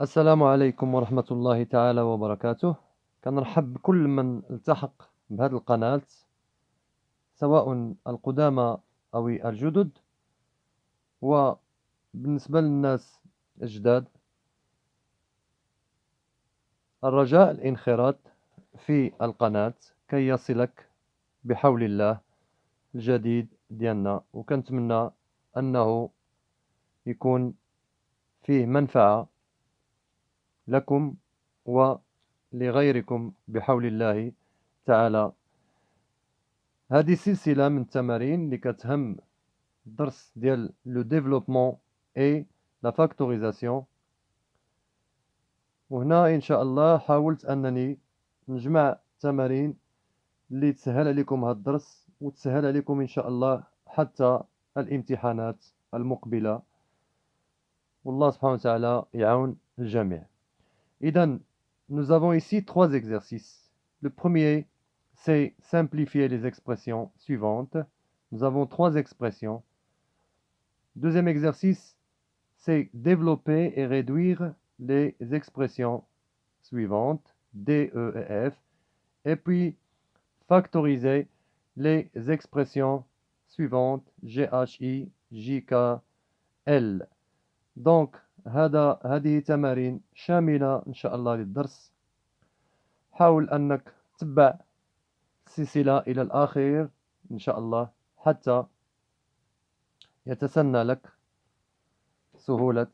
السلام عليكم ورحمة الله تعالى وبركاته. كنرحب بكل من التحق بهذه القناة، سواء القدامى أو الجدد. وبالنسبة للناس الجداد، الرجاء الانخراط في القناة كي يصلك بحول الله الجديد ديالنا، وكنتمنى أنه يكون فيه منفعة لكم ولغيركم بحول الله تعالى. هذه سلسلة من التمارين اللي كتهم الدرس ديال لو ديفلوبمون اي لا فاكتوريزاسيون. وهنا ان شاء الله حاولت انني نجمع تمارين اللي تسهل عليكم هذا الدرس وتسهل عليكم ان شاء الله حتى الامتحانات المقبلة، والله سبحانه وتعالى يعاون الجميع. إذن nous avons ici trois exercices. Le premier, c'est simplifier les expressions suivantes. Nous avons trois expressions. Deuxième exercice, c'est développer et réduire les expressions suivantes, D, E et F. Et puis, factoriser les expressions suivantes, G, H, I, J, K, L. Donc, هذه تمارين شاملة إن شاء الله للدرس. حاول أنك تتبع السلسلة إلى الآخر إن شاء الله حتى يتسنى لك سهولة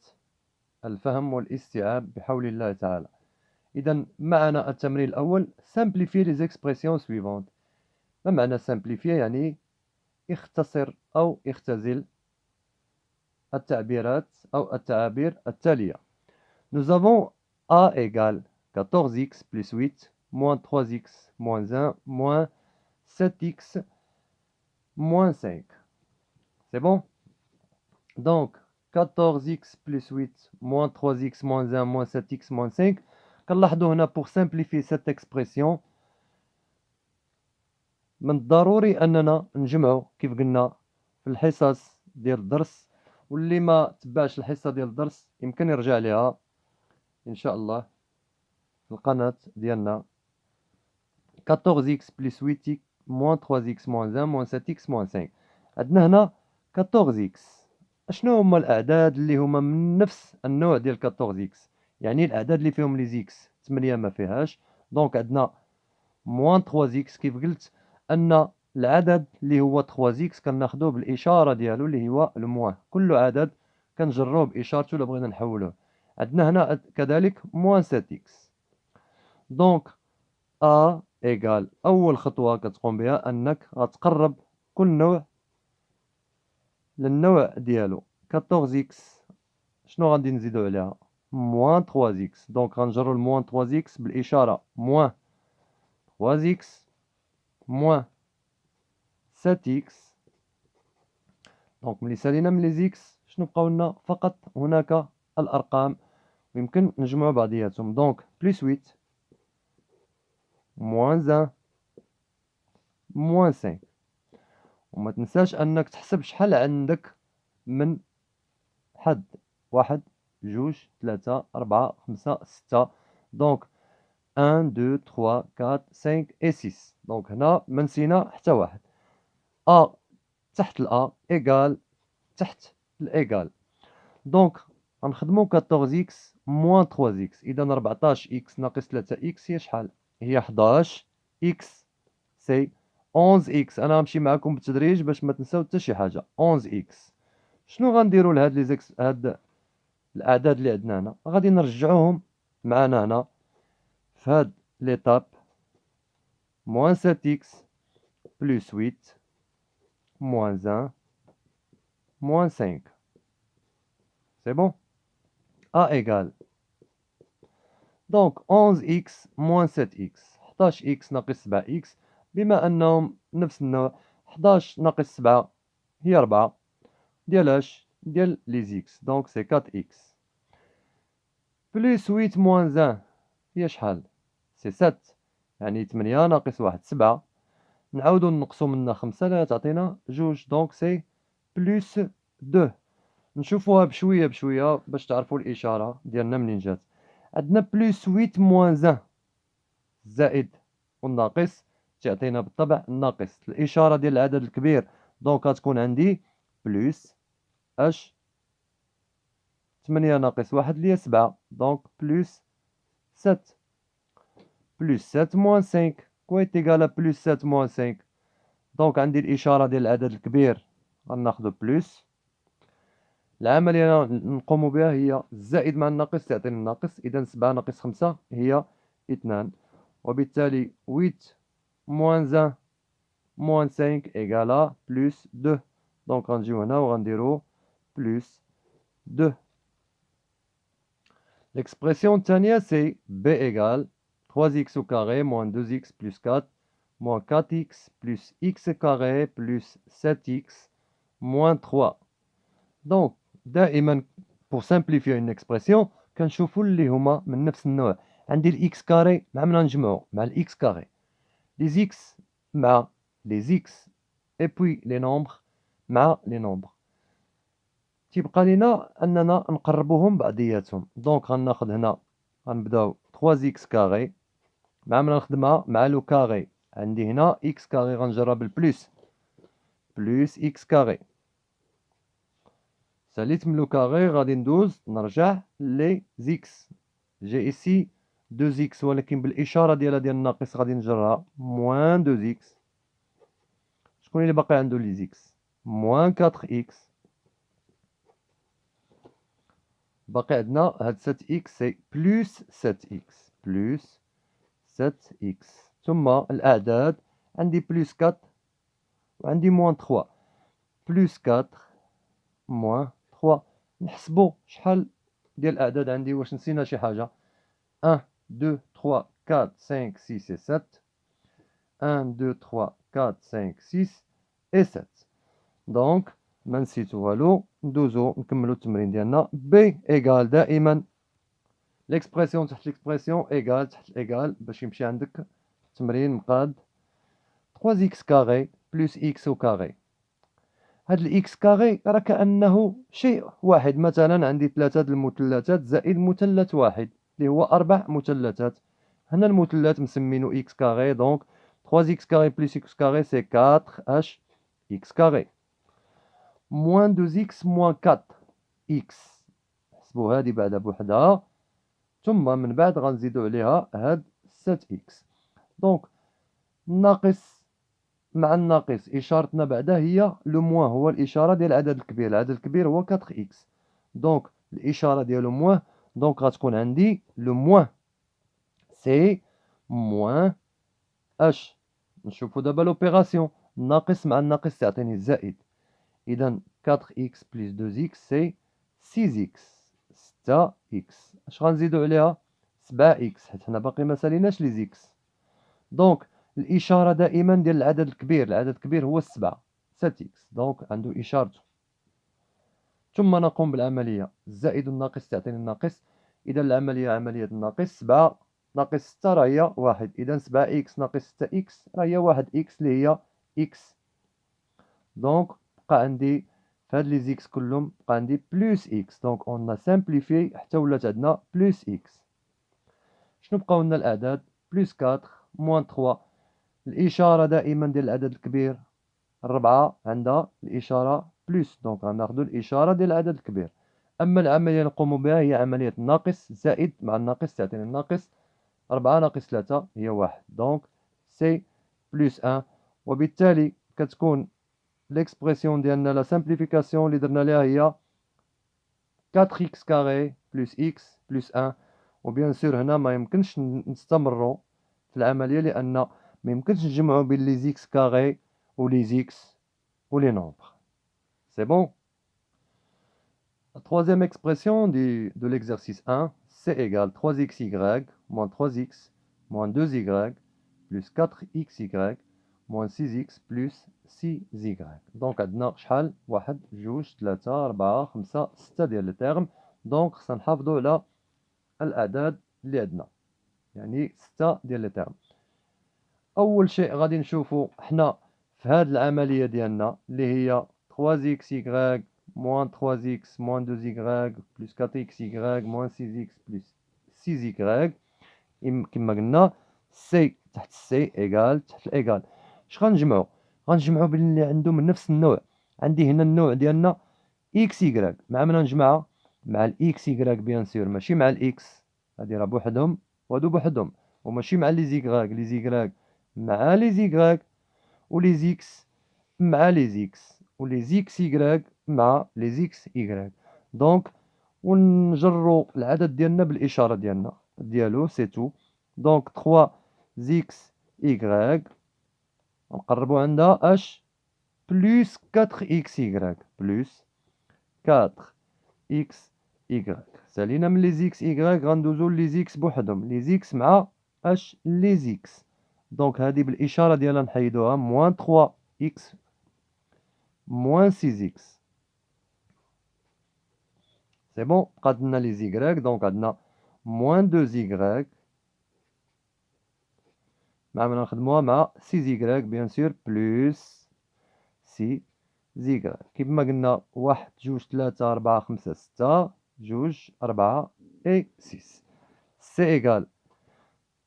الفهم والاستيعاب بحول الله تعالى. إذا معنا التمرين الأول، simplifier les expressions suivantes. ما معنى simplifier؟ يعني اختصر أو اختزل التعبيرات أو التعابير التالية. Nous avons A égale 14x plus 8 moins 3x moins 1 moins 7x moins 5. C'est bon? Donc 14x plus 8 moins 3x moins 1 moins 7x moins 5. كنلاحظوا هنا pour simplifier cette expression من الضروري أننا نجمعوا كيف قلنا في الحصص ديال الدرس، واللي ما تبعش الحصة ديال الدرس يمكن يرجع لها إن شاء الله في القناة ديالنا. 14x plus 8x moins 3x moins 1 moins 7x moins 5. عندنا هنا 14x. اشنو هما الأعداد اللي هما من نفس النوع ديال 14x؟ يعني الأعداد اللي فيهم لي زيكس 8 ما فيهاش. دونك عندنا موان 3x. كيف قلت أن العدد اللي هو 3x كناخدوه بالإشارة ديالو اللي هو الموان. كل عدد كنجروه بإشارته إلا بغينا نحولوه. عندنا هنا كذلك موان 7x. دونك A إيكال أول خطوة كتقوم بها أنك غتقرب كل نوع للنوع ديالو. 14x شنو غادي نزيدو عليها؟ موان 3x. دونك غنجرو الموان 3x بالإشارة موان 3x moins 7x. دونك ملي سالينا من لي زيكس شنو بقاو لنا؟ فقط هناك الأرقام ويمكن نجمعوا بعضياتهم. دونك بلس 8 موان 1 موان 5. وما تنساش أنك تحسب شحال عندك من حد. 1 2 3 4 5 6. دونك 1 2 3 4 5 et 6. دونك هنا ما نسينا حتى واحد. A تحت الأ إيكال تحت الإيكال. دونك غنخدمو 14x موان 3x. إذا 14x ناقص 3x هي شحال؟ هي 11x. سي 11x. أنا غنمشي معاكم بالتدريج باش ما تنساو حتى شي حاجة. 11x. شنو غنديرو لهاد لي زيكس، هاد الأعداد اللي عندنا هنا؟ غادي نرجعوهم معانا هنا في هاد ليطاب. موان 7x بلس 8 موان 1 موان 5. سي بون. A égale دونك 11x موان 7x. 11x ناقص 7x بما أنهم نفس النوع. 11 ناقص 7 هي 4 ديال اش؟ ديال لي زيكس. دونك سي 4x بلس 8 موان 1 هي شحال؟ سي 7. يعني 8 ناقص 1 7. نعاودو نقصو منها 5 لا تعطينا 2. دونك سي بلس 2. نشوفوها بشوية بشوية باش تعرفوا الإشارة ديالنا منين جات. عندنا بلس 8 موان 1 زائد والناقص تعطينا بالطبع الناقص. الإشارة ديال العدد الكبير دونك غتكون عندي بلس اش 8 ناقص 1 اللي هي 7 دونك بلس 7 بلس 7 موان 5 كوا إيكال بلس 7 موان 5 دونك عندي الإشارة ديال العدد الكبير غناخدو بلس. العملية نقوم بها هي الزائد مع الناقص تعطيني الناقص، إذا 7 ناقص 5 هي 2 وبالتالي 8 موان 1 موان 5 إيكالا بلس 2 دونك غنجيو هنا وغنديرو بلس 2. L'expression الثانية سي b égale 3x au carré moins 2x plus 4 moins 4x plus x carré plus 7x moins 3. Donc دائما pour simplifier une expression كنشوفوا اللي هما من نفس النوع. عندي الاكس كاري مع من نجمعو مع الاكس كاري لي زيكس مع لي زيكس et puis les nombres مع لي nombres. تيبقى لينا اننا نقربوهم بعضياتهم دونك غناخد هنا غنبداو 3 اكس كاري مع من نخدمها مع لو كاري عندي هنا اكس كاري غنجرب بالبلس بلس اكس كاري ساليت من لو كاري غادي ندوز نرجع لي زيكس جي ايسي 2 زيكس ولكن بالاشاره ديالها ديال الناقص غادي نجرها موان 2 زيكس. شكون اللي باقي عنده لي زيكس موان 4 اكس باقي عندنا هاد 7 اكس سي بلس 7 اكس بلس 7 اكس ثم الاعداد عندي بلس 4 وعندي موان 3 بلس 4 موان 3. نحسبوا شحال ديال الاعداد عندي واش نسينا شي حاجه 1 2 3 4 5 6 7 1 2 3 4 5 6 et 7 دونك ما نسيتو والو. ندوزو نكملو التمرين ديالنا بي ايكال دائما ليكسبرسيون تحت ليكسبرسيون ايكال تحت ايكال باش يمشي عندك التمرين مقاد 3 اكس كاري بلس اكس او كاري. هاد الاكس كاري راه كانه شيء واحد مثلا عندي 3 المثلثات زائد مثلث واحد اللي هو 4 مثلثات. هنا المثلث مسمينو اكس كاري دونك 3 اكس كاري بلس اكس كاري سي 4 اش اكس كاري موان 2 اكس موان 4 اكس. حسبو هادي بعدا بوحدها ثم من بعد غنزيدو عليها هاد 7 اكس دونك ناقص مع الناقص إشارتنا بعدا هي لو موان هو الإشارة ديال العدد الكبير. العدد الكبير هو 4 إكس دونك الإشارة ديالو موان دونك غتكون عندي لو موان سي موان اش. نشوفو دابا لوبيراسيون الناقص مع الناقص تعطيني الزائد إذا 4 إكس بلس 2 إكس سي 6 إكس 6 إكس. اش غنزيدو عليها 7 إكس حيت حنا باقي ما ساليناش لي زيكس دونك الإشارة دائما ديال العدد الكبير. العدد الكبير هو 7 إكس دونك عنده إشارته. ثم نقوم بالعملية الزائد والناقص تعطيني الناقص إذا العملية عملية الناقص 7 ناقص 6 راه هي 1 إذا 7 إكس ناقص 6 إكس راه هي 1 إكس اللي هي إكس دونك بقى عندي في هاد لي زيكس كلهم بقى عندي بلس إكس دونك أون سامبليفي حتى ولات عندنا بلس إكس. شنو بقاو لنا الأعداد بلس 4 موان 3. الإشارة دائما ديال العدد الكبير الربعة عندها الإشارة بلس دونك غناخدو الإشارة ديال العدد الكبير. أما العملية نقوم بها هي عملية الناقص زائد مع الناقص تعطيني الناقص 4 ناقص 3 هي 1 دونك سي بلس 1 وبالتالي كتكون ليكسبرسيون ديالنا لا سامبليفيكاسيون اللي درنا ليها هي 4 إكس كاري بلس إكس بلس 1 وبيان سور هنا ما يمكنش نستمروا في العملية لأن ما يمكنش نجمعوا بين لي زيكس كاري ou les x ou les nombres. C'est bon? La troisième expression de l'exercice 1, c'est égal 3xy moins 3x moins 2y plus 4xy moins 6x plus 6y. Donc عندنا شحال 1 2 3 4 5 6 ديال الترم دونك خصنا نحافظوا على الأعداد اللي عندنا يعني 6 ديال الترم. أول شيء غادي نشوفوا حنا في هاد العملية ديالنا اللي هي 3xy moins 3x moins 2y plus 4xy moins 6x plus 6 إكغيك كما قلنا سي تحت سي إيكال تحت الإيكال. اش غنجمعو؟ غنجمعو باللي عندو من نفس النوع. عندي هنا النوع ديالنا إكس إكغيك، مع من غنجمعها؟ مع الإكس إكغيك بيان سور، ماشي مع الإكس، هادي راه بوحدهم وهادو بوحدهم، وماشي مع لي زيكغيك، لي زيكغيك مع لي زيكغيك، ولي زيكس مع لي زيكس، ولي زيكس إكغيك مع لي زيكس إكغيك. دونك ونجرو العدد ديالنا بالإشارة ديالو سي تو. دونك 3 زيكس إكغيك نقربو عندها اش بلوس 4 إكس إكغيك بلوس 4 إكس إكغيك. سالينا من لي زيكس إكغيك غندوزو لي زيكس بوحدهم، لي زيكس مع اش لي زيكس. دونك هادي بالإشارة ديالها نحيدوها موان 3 إكس موان 6 إكس. سي بون، بقات لنا لي زيكغيك. دونك عندنا موان 2 زيكغيك مع من نخدموها مع 6 زيكغيك بيان سور بلوس 6 زيكغيك. كيما قلنا 1 2 3 4 5 6 2 4 اي 6 سي ايكال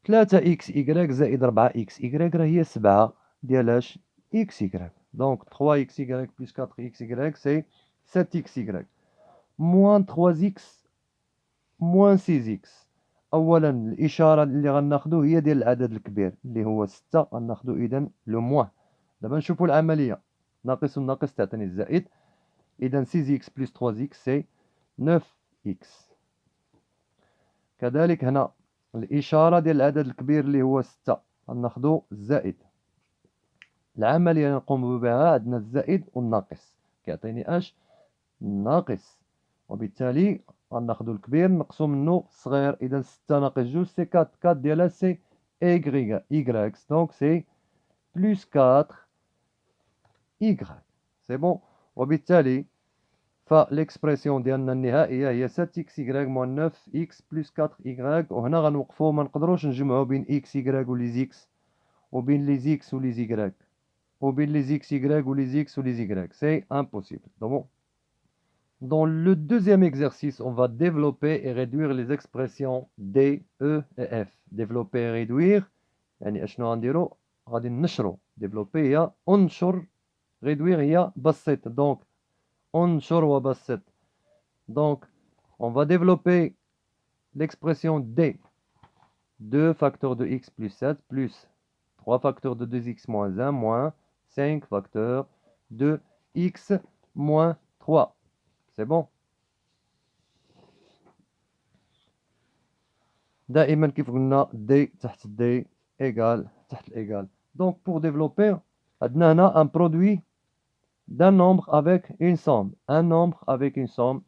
3 اكس إكغيك زائد 4 اكس إكغيك راه هي 7 ديال اش اكس إكغيك. دونك 3 اكس إكغيك بلس 4 اكس إكغيك سي 7 اكس إكغيك موان 3 اكس موان 6 اكس. اولا الاشاره اللي غناخدو هي ديال العدد الكبير اللي هو 6، غناخدو اذا لو موان. دابا نشوفو العمليه، ناقص والناقص تعطيني الزائد، اذا 6 اكس بلس 3 اكس سي 9 اكس. كذلك هنا الاشاره ديال العدد الكبير اللي هو 6 غناخدو الزائد. العمليه اللي نقوم بها عندنا الزائد والناقص كيعطيني اش ناقص، وبالتالي غناخدو الكبير نقصو منه الصغير. اذا 6 ناقص 2 سي 4، 4 ديالها سي إيكغيك دونك سي بلس 4 إيكغيك. سي بون، وبالتالي فالإكسبرسيون ديالنا النهائية هي 7 إكس إكغيك موان 9 إكس بلس 4 إيكغيك. وهنا غنوقفو، منقدروش نجمعو بين إكس إكغيك ولي زيكس، وبين لي زيكس ولي زيكغيك، وبين لي زيكس إكغيك ولي زيكس ولي زيكغيك، سي امبوسيبل. دونك dans le deuxième exercice, on va développer et réduire les expressions D, E et F. Développer et réduire, يعني اشنو غنديرو؟ غادي نشرو. développer هي انشر، réduire هي بسط. donc انشر وبسط. donc on va développer l'expression D. 2 facteurs de x plus 7 plus 3 facteurs de 2x moins 1 moins 5 facteurs de x moins 3. C'est bon. دائما كيف قلنا دي تحت دي ايكال تحت الايكال. دونك بور ديفلوبي عندنا هنا ان برودوي d'un nombre avec une somme، un nombre avec une somme،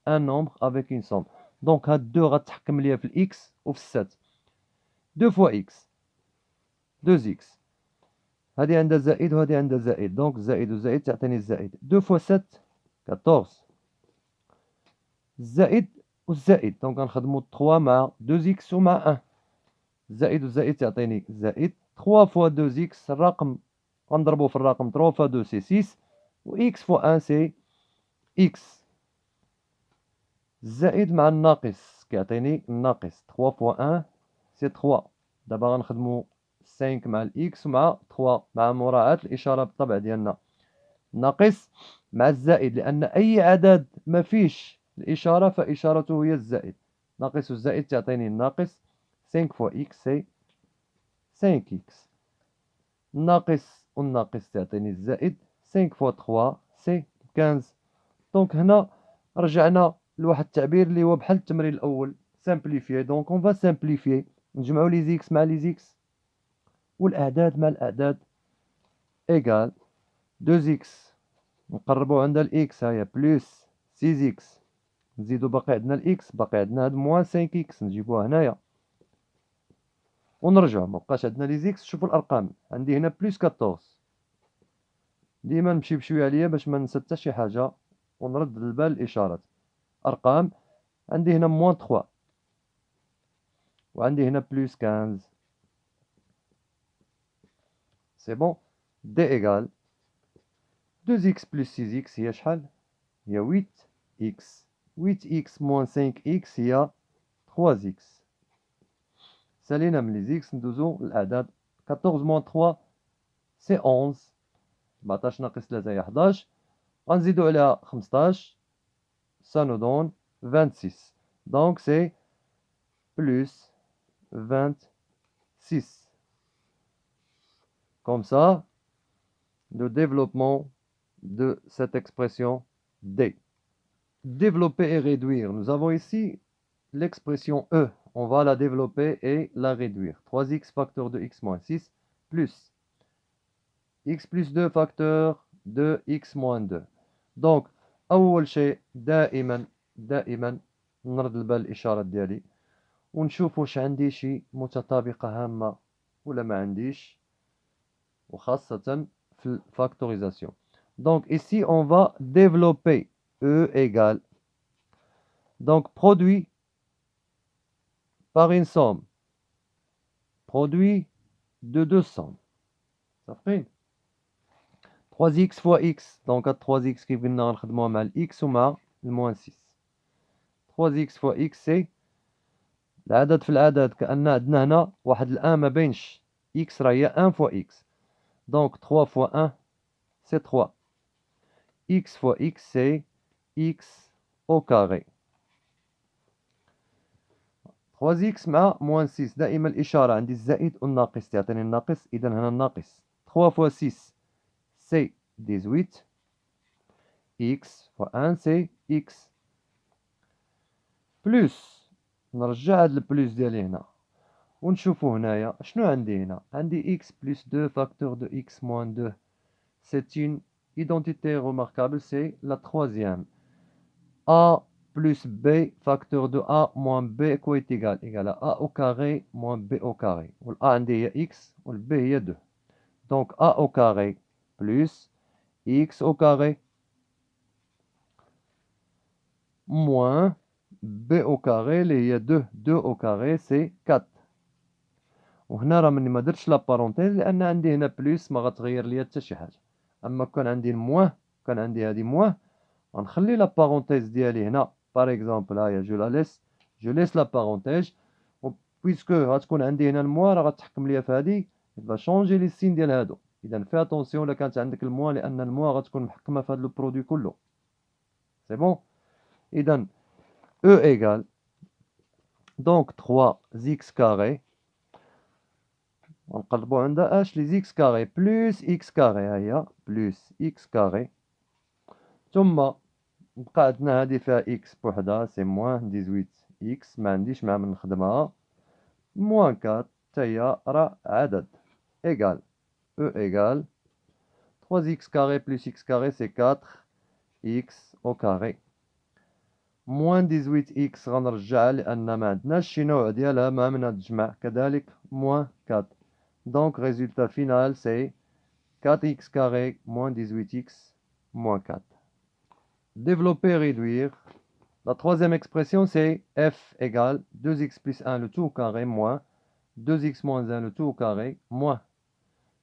un nombre avec une somme. دونك هاد دو غتحكم ليا في الاكس وفي السات. 2 فوا اكس 2 اكس، هادي عندها زائد وهادي عندها زائد، دونك زائد وزائد تعطيني الزائد. 2 فوا 7 14، الزائد والزائد دونك غنخدمو 3 مع 2 اكس ومع 1، زائد وزائد تعطيني زائد. 3 فوا 2 اكس الرقم غنضربو في الرقم 3 فوا 2 سي 6، و اكس فوا 1 سي اكس. الزائد مع الناقص كيعطيني الناقص 3 فوا 1 سي 3. دابا غنخدمو 5 مع الاكس ومع 3 مع مراعاة الاشارة بالطبع ديالنا، ناقص مع الزائد، لان اي عدد ما فيش الاشارة فاشارته هي الزائد. ناقص والزائد تعطيني الناقص. 5 فوا اكس سي 5 اكس، الناقص والناقص تعطيني الزائد. 5 فوا 3 سي 15. دونك هنا رجعنا لواحد التعبير اللي هو بحال التمرين الاول، سامبليفيي. دونك اون فا سامبليفيي، نجمعو لي زيكس مع لي زيكس والاعداد مع الاعداد ايكال 2 اكس، نقربو عندها الاكس هاهي بلس 6 اكس، نزيدو باقي عندنا الاكس، باقي عندنا هاد موان 5 اكس نجيبوها هنايا ونرجعو. مبقاش عندنا لي زيكس. شوفو الارقام، عندي هنا بلس 14. ديما نمشي بشويه عليا باش ما ننسى حتى شي حاجه ونرد البال الاشارات. ارقام، عندي هنا موان 3 وعندي هنا بلس 15. سي بون. دي ايكال 2 اكس بلس 6 اكس هي شحال؟ هي 8 اكس. 8 اكس موان 5 اكس هي 3 اكس. سالينا من لي زيكس ندوزو للأعداد. 14 moins 3 سي 11. 14 ناقص 3 هي 11. غنزيدو عليها 15. Ça nous donne 26. Donc c'est plus 26. Comme ça, le développement de cette expression D. Développer et réduire. Nous avons ici l'expression E. On va la développer et la réduire. 3x facteur de x moins 6 plus x plus 2 facteur de x moins 2. Donc, أول شيء دائما نرد البال الإشارات ديالي ونشوف واش عندي شي متطابقة هامة ولا ما عنديش، وخاصة في الفاكتوrisation. Donc ici on va développer E égale donc produit par une somme, produit de deux sommes. Ça fait 3x fois x. Donc à 3x qui vient نخدموها مع x ومع moins 6. 3x fois x c'est العدد في العدد كأن عندنا هنا واحد الان ما بينش x راه هي 1 fois x. Donc 3 fois 1 c'est 3. X fois x c'est x au carré. 3x مع moins 6. دائما الإشارة عندي الزائد والناقص تعطيني الناقص، إذا هنا الناقص. 3 fois 6 c'est 18. x fois 1 c'est x. بلس نرجع هاد البلوس ديالي هنا ونشوفو هنايا شنو عندي هنا. عندي x plus 2 facteur de x moins 2. C'est une identité remarquable, c'est la troisième. A plus B facteur de A moins B quoi est égal? Égal à A au carré moins B au carré. Le A عندي هي x و B هي 2. Donc A au carré plus x au carré moins B au carré اللي هي 2. 2 au carré c'est 4. وهنا راه مني ما درتش لا بارونتيز لأن عندي هنا بلس ما غتغير ليا حتى شي حاجة. أما كان عندي الموان، كان عندي هادي موان، غنخلي لا بارونتيز ديالي هنا. Par exemple, là, je laisse la parenthèse, puisque غتكون عندي هنا الموا راه غتحكم ليا في هذه، il va changer les signes ديال هادو. إذا في اتونسيون إلا كانت عندك الموا لأن الموا غتكون محكمة في هذا البرودوي كله. سي بون. إذا E égale donc 3x carré. غنقلبو عندها اش لي x carré plus x carré. ها هي plus x carré. ثم بقى عندنا هادي فيها x بوحدها سي موان 18 x ما عنديش مع من نخدمها. موان 4 حتى هي راه عدد. égal E égale 3x carré plus x carré c'est 4x au carré. moins 18x غنرجعها لأن ما عندناش شي نوع ديالها ما منها تجمع. كذلك moins 4. Donc résultat final c'est 4x carré moins 18x moins 4. Développer, réduire. La troisième expression, c'est f égale 2x plus 1 le tout au carré moins 2x moins 1 le tout au carré moins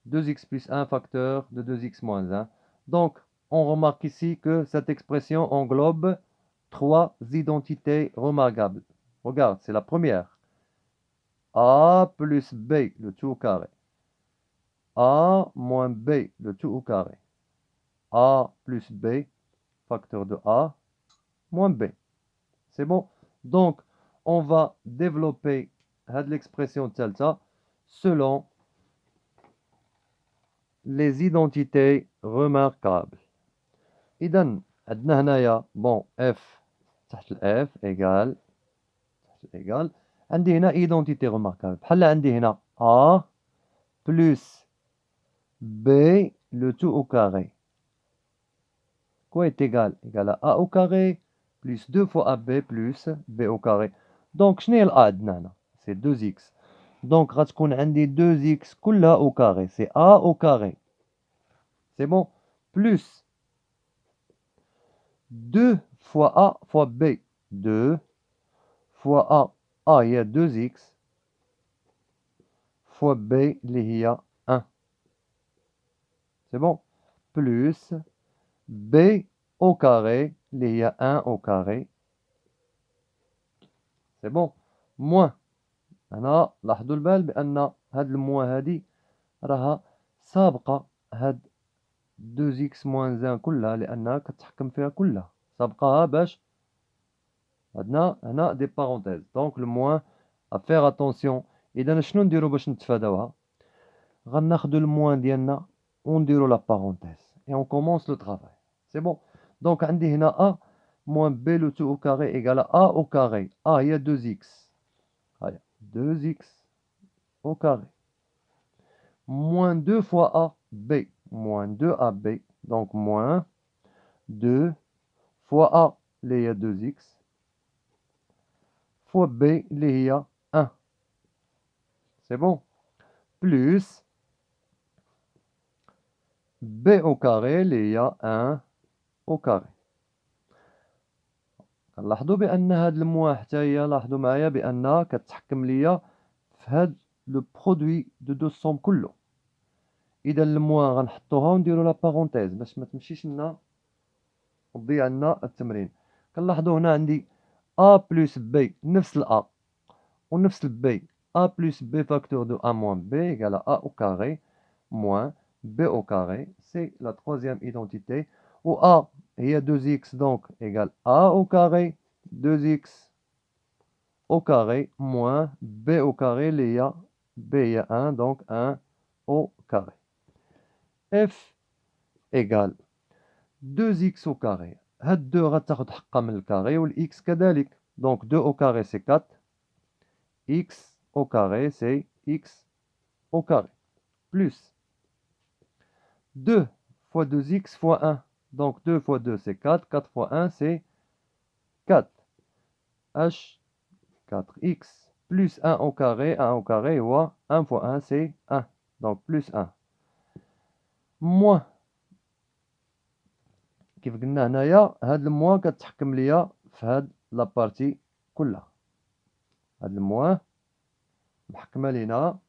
2x plus 1 facteur de 2x moins 1. Donc, on remarque ici que cette expression englobe trois identités remarquables. Regarde, c'est la première. A plus B le tout au carré. A moins B le tout au carré. A plus B facteur de A moins B. C'est bon. Donc, on va développer l'expression delta selon les identités remarquables. إذن عندنا هنايا bon f تحت ال f égale عندي هنا identité remarquable. بحال عندي هنا a plus b le tout au carré. Quoi est égal? Égal à a au carré plus 2 fois AB plus B au carré. Donc, شنو هي ال A عندنا هنا؟ C'est 2x. Donc, غتكون عندي 2x كلها au carré. C'est A au carré. C'est bon? Plus 2 fois A fois B. 2 fois A. A هي 2x fois B اللي هي 1. C'est bon? Plus B au carré اللي هي 1 au carré. C'est bon? Moins هنا لاحظوا البال بأن هاد الموان هادي راها سابقة هاد 2x موان 1 كلها، لأنها كتحكم فيها كلها، سابقاها باش عندنا هنا دي بارونتيز. دونك الموان افير اتونسيون. إذا شنو نديرو باش نتفاداوها؟ غناخدو الموان ديالنا ونديرو لا بارونتيز et on commence le travail. C'est bon. Donc عندي هنا a moins b le tout au carré égale à a au carré. a هي 2x. هيا 2x au carré. Moins 2 fois a, b. Moins 2ab. Donc moins 2 fois a اللي هي 2x fois b اللي هي 1. C'est bon. Plus b au carré اللي هي 1 au carré. كنلاحظوا بان هاد الموان حتى هي لاحظوا معايا بانها كتحكم ليا في هاد لو برودوي دو دو سوم كله. اذا الموان غنحطوها ونديرو لا بارونتيز باش ما تمشيش لنا وتضيع لنا التمرين. كنلاحظوا هنا عندي a بلس b نفس ال a ونفس ال b. a plus b facteur de a moins b égale à a au carré moins b au carré. C'est la troisième identité. Où a هي 2x donc égale a au carré 2x au carré moins b au carré اللي هي b هي 1 donc 1 au carré. f égale 2x au carré. هاد 2 غتاخد حقها من الكاري والx كذلك. donc 2 au carré c'est 4. x au carré, c'est x au carré. Plus 2 fois 2x fois 1. Donc 2 fois 2, c'est 4. 4 fois 1, c'est 4. h 4x plus 1 au carré. 1 au carré, ou 1 fois 1, c'est 1. Donc plus 1. Moins. كيف قلنا هنايا هاد الموان كتحكم ليا في هاد لابارتي كلها. هاد الموان محكمة لينا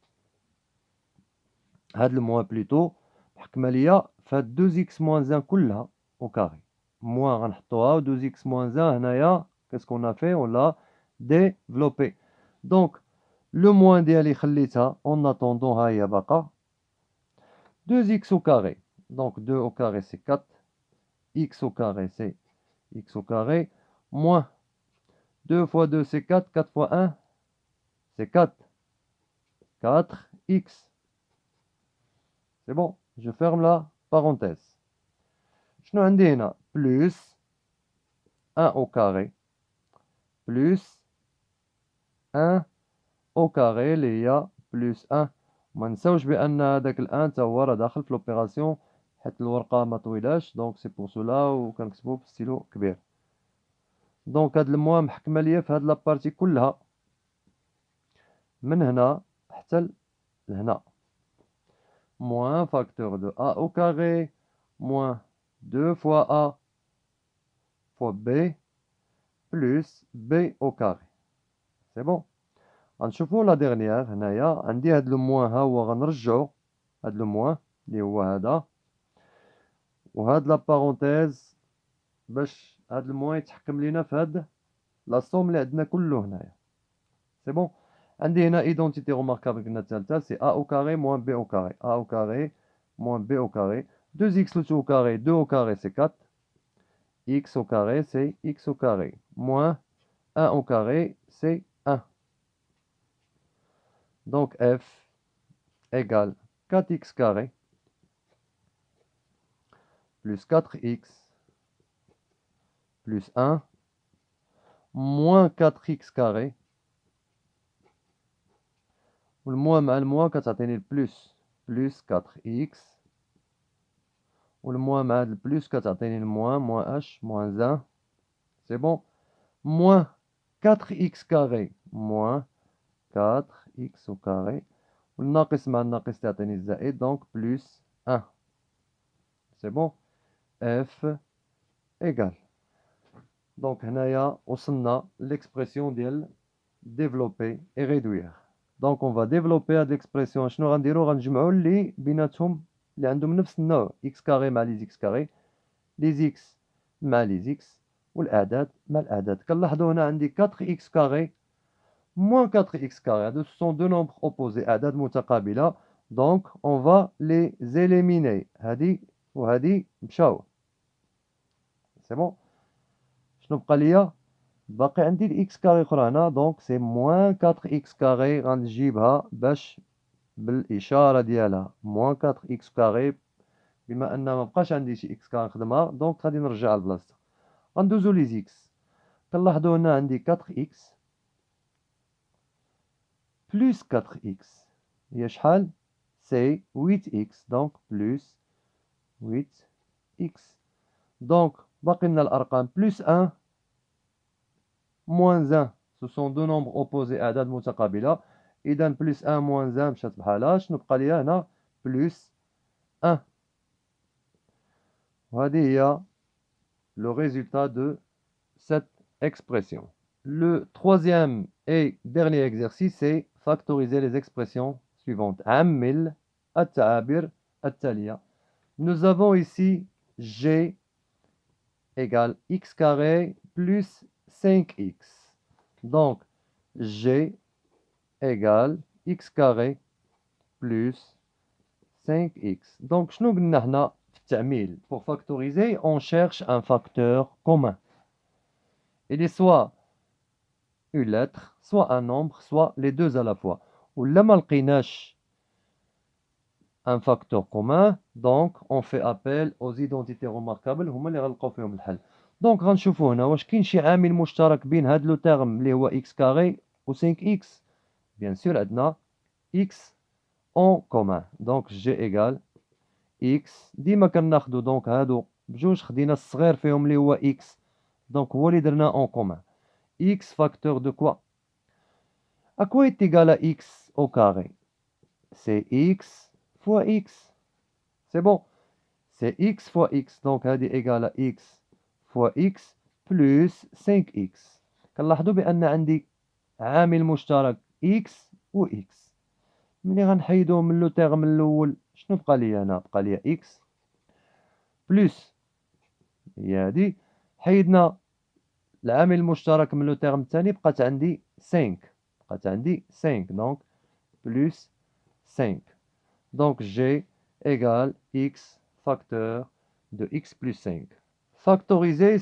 هاد الموان بليتو محكمة ليا فهاد 2x moins 1 كلها au carré. موان غنحطوها و 2x moins 1 هنايا qu'est-ce qu'on a fait? On l'a développé. Donc le moins ديالي خليتها en attendant ها هي باقا 2x au carré. Donc 2 au carré c'est 4. x au carré c'est x au carré moins 2 fois 2 c'est 4. 4 fois 1 c'est 4. 4x. C'est bon, je ferme la parenthèse. شنو عندي هنا plus 1 au carré plus 1 au carré اللي هي plus 1. ما نساوش بان هذاك الان تا هو راه داخل في لوبيراسيون حيت الورقه ما طويلاش دونك سي بور سولا وكنكتبو بستيلو كبير. دونك هاد الموان محكمه ليا في هاد لابارتي كلها من هنا حتى لهنا. moins facteur de a au carré moins 2 fois a fois b plus b au carré. C'est bon. غنشوفو لا ديرنيير هنايا عندي هاد لو موان ها هو غنرجعو هاد لو موان اللي هو هذا وهاد لا بارونتيز باش هاد الموان يتحكم لينا في هاد لا سوم اللي عندنا كله هنايا. سي بون. عندي هنا ايدونتيتي روماركابل قلنا الثالثه سي ا او كاري موان بي او كاري. ا او كاري موان بي او كاري 2 x le tout au carré 2 au carré c'est 4. x au carré c'est x au carré moins 1 au carré c'est 1. Donc f égale 4x carré plus 4x plus 1 moins 4x carré ou le moins مع الموان كتعطيني البلس plus 4x ou le moins مع le plus كتعطيني الموان moins h moins 1. C'est bon. Moins 4x carré moins 4x au carré والناقص مع الناقص تعطيني الزائد donc plus 1. C'est bon. f égale. Donc هنايا وصلنا l'expression ديال développer et réduire. Donc on va développer هاد l'expression. شنو غنديرو غنجمعو اللي بيناتهم اللي عندهم نفس النوع x كاري مع لي x كاري لي x مع لي x والاعداد مع الاعداد. كنلاحظوا هنا عندي 4x كاري moins 4x carré. Ce sont deux nombres opposés, أعداد متقابلة. Donc, on va les éliminer. هذه وهذه مشاو. C'est bon. شنو بقى ليا؟ باقي عندي الإكس كاري أخرى هنا. دونك سي موان 4x كاري. غنجيبها باش بالإشارة ديالها. موان 4x كاري. بما أن مبقاش عندي شي إكس كاري نخدمها. دونك غادي نرجع لبلاصتها. غندوزو لي زيكس. كنلاحظو هنا عندي 4x بلس 4x هي شحال؟ سي 8x. دونك بلس 8x. دونك باقي لنا الأرقام بلس 1 موان 1. سو سون دو نومبر اوبوزي أعداد متقابلة. إذا بلس 1 موان 1 مشات بحالها. شنو بقى ليا هنا؟ بلس 1. وهذه هي le résultat de cette expression. Le troisième et dernier exercice, c'est factoriser les expressions suivantes. عمل التعابير التالية. Nous avons ici g égale x carré plus 5x. Donc, g égale x carré plus 5x. Donc, شنو قلنا هنا في التعميل؟ Pour factoriser, on cherche un facteur commun. Il est soit une lettre, soit un nombre, soit les deux à la fois. ولا ما لقيناش un facteur commun, donc on fait appel aux identités remarquables. هما اللي غنلقاو فيهم الحل. دونك غنشوفوا هنا واش كاين شي عامل مشترك بين هاد لو تيرم اللي هو x كاري و 5x. بيان سور عندنا x en commun. دونك g égale x. ديما كناخدو دونك هادو بجوج خدينا الصغير فيهم اللي هو x. دونك هو اللي درنا en commun. x facteur de quoi? À quoi est égal à x au carré? C'est x fois x. C'est bon. C'est x fois x. Donc, هذه égal à x fois x plus 5x. كنلاحظوا بأن عندي عامل مشترك x و x. ملي غنحيدوه من لو تيرم الأول شنو بقى ليا هنا؟ بقى ليا x بلس هي هادي. حيدنا العامل المشترك من لو تيرم الثاني بقات عندي 5. بقات عندي 5. دونك plus 5. Donc g égale x facteur de x plus 5. Factoriser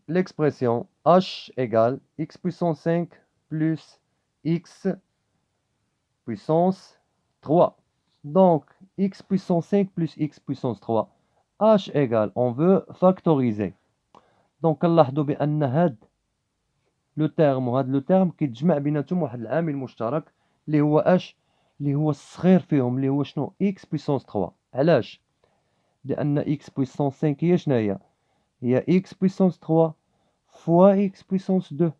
l'expression h égale x puissance 5 plus x puissance 3. Donc x puissance 5 plus x puissance 3. h égale, on veut factoriser. Donc نلاحظوا بأن هاد لو تيرم وهاد لو تيرم كيتجمع بيناتهم واحد العامل مشترك اللي هو اش؟ اللي هو الصغير فيهم اللي هو شنو؟ x بويسونس 3. علاش؟ لأن x بويسونس 5 هي شناهي؟ هي x بويسونس 3 فوا x بويسونس 2.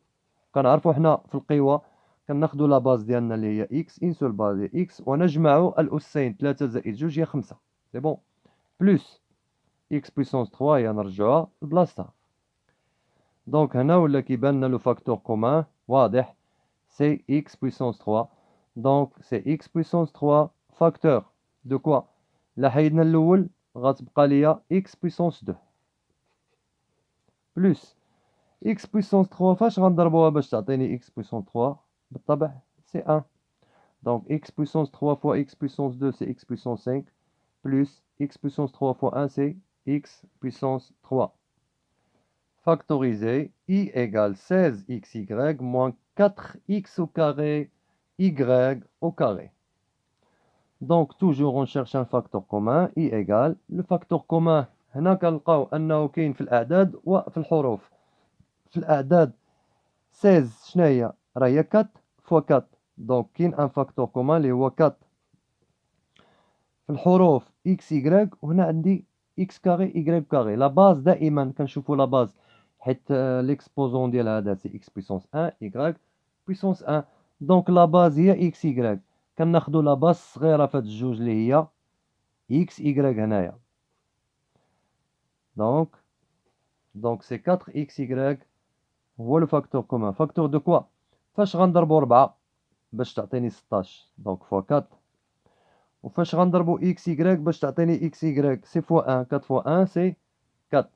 كنعرفو حنا في القوى كناخدو لا باز ديالنا اللي هي x ان سول باز هي x ونجمعو الأسين 3 زائد 2 هي 5. سي بون. بلس x بويسونس 3 هي نرجعوها لبلاصتها. دونك هنا ولا كيبان لنا لو فاكتور كومان واضح. سي x puissance 3. دونك سي x puissance 3 فاكتور دو كوا؟ لا حيدنا الاول غتبقى ليا x puissance 2 بلس x puissance 3 فاش غنضربوها باش تعطيني x puissance 3؟ بالطبع سي 1. دونك x puissance 3 فوا x puissance 2 سي x puissance 5 بلس x puissance 3 فوا 1 سي x puissance 3. Factoriser i égale 16xy moins 4x au carré y au carré. Donc toujours on cherche un facteur commun. I égale le facteur commun. هنا كنلقاو أنه كاين في الأعداد وفي الحروف. في الأعداد 16 شناهي؟ راهي 4 فوا 4. دونك كاين ان فاكتور كومان اللي هو 4. في الحروف اكس y وهنا عندي اكس كاري y كاري. لا باز دائما كنشوفو لا باز حيت ليكسبوزون ديال هذا سي اكس بويسونس 1 y بويسونس 1. دونك لا باز هي اكس y. كناخدو لا باز صغيره في هاد الجوج اللي هي اكس y هنايا. دونك سي 4 اكس y هو لو فاكتور كومان. فاكتور دو كوا؟ فاش غنضربو 4 باش تعطيني 16 دونك فوا 4. وفاش غنضربو اكس y باش تعطيني اكس y سي فوا 1. 4 فوا 1 سي 4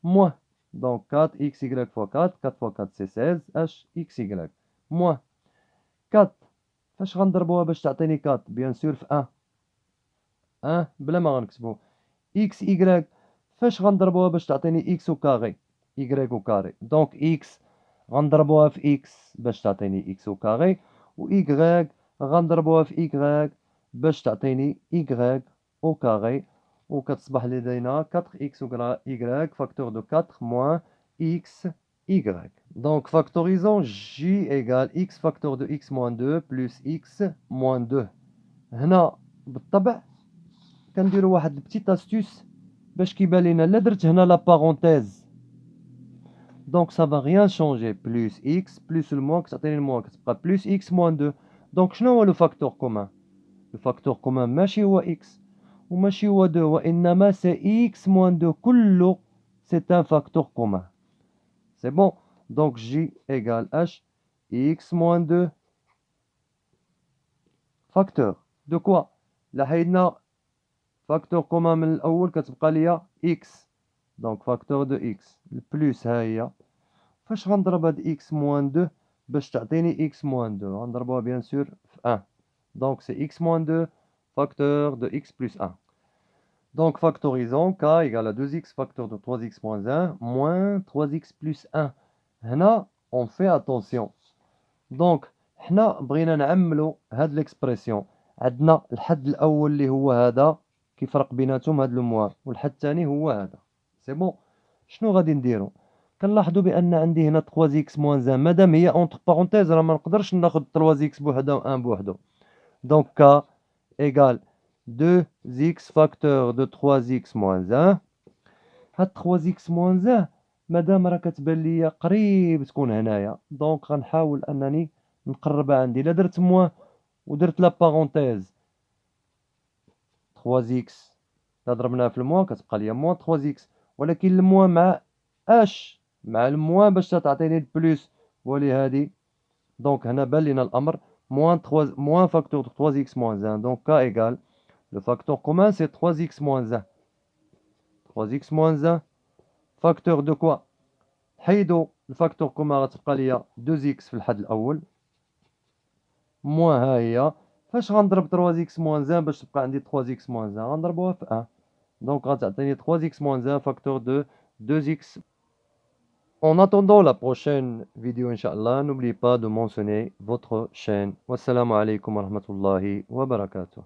موان. Donc 4 xy fois 4, 4 fois 4 c'est 16, h xy, moins 4 فاش غنضربوها باش تعطيني 4 بيان سور في 1 بلا ما غنكتبو. اكس ايكغيك فاش غنضربوها باش تعطيني اكس او كاري ايكغيك او كاري. دونك اكس غنضربوها في اكس باش تعطيني اكس او كاري، و ايكغيك غنضربوها في ايكغيك باش تعطيني ايكغيك او كاري، وكتصبح لدينا 4 اكس ايكغيك فاكتور دو 4 موان اكس ايكغيك. Donc factorisons j égale x facteur de x moins 2 plus x moins 2. هنا بالطبع كنديرو واحد البتيت استوس باش كيبان لينا لا درت هنا لا بارونتيز دونك ça va rien changer plus x plus le moins كتعطيني الموان كتبقى plus x moins 2. دونك شنو هو لو فاكتور كومان؟ لو فاكتور كومان ماشي هو x وماشي هو 2 وانما سي x moins 2 كله c'est un facteur commun. C'est bon. Donc j égale h x moins 2 facteur de quoi؟ لا حيدنا فاكتور كومان من الاول كتبقى ليا x. دونك فاكتور دو x البلوس ها هي فاش غنضرب هاد x موان 2 باش تعطيني x موان 2 غنضربوها بيان سور في 1. دونك سي x موان 2 فاكتور دو x بلس 1. Donc factorisons k égale à 2x facteur de 3x moins 1 moins 3x plus 1. هنا on fait attention. Donc حنا بغينا نعملو هاد ليكسبرسيون. عندنا الحد الاول اللي هو هذا كيفرق بيناتهم هاد لو موان، والحد الثاني هو هذا. سي بون. شنو غادي نديرو؟ كنلاحظوا بان عندي هنا 3x moins 1 مادام هي اونتر بارونتيز راه ما نقدرش ناخذ 3x بوحدها و 1 بوحدو. دونك k égale 2x facteur de 3x moins 1. هاد 3x moins 1 مادام راه كتبان ليا قريب تكون هنايا دونك غنحاول انني نقربها عندي. الا درت موان ودرت لا بارونتيز 3x الا ضربناها في الموان كتبقى ليا موان 3x، ولكن الموان مع اش مع الموان باش تعطيني البلوس ولهادي. دونك هنا بان لينا الامر موان 3 موان فاكتور 3x moins 1. دونك k égale le facteur commun c'est 3x moins 1. 3x moins 1 facteur de quoi؟ حيدو الفاكتور كومان غتبقى ليا 2x في الحد الاول موان ها هي فاش غنضرب 3x moins 1 باش تبقى عندي 3x moins 1 غنضربوها في 1. دونك غتعطيني 3x moins 1 facteur de 2x. En attendant la prochaine vidéo Inch'Allah, n'oubliez pas de mentionner votre chaîne. Wassalamu alaikum wa rahmatullahi wa barakatuh.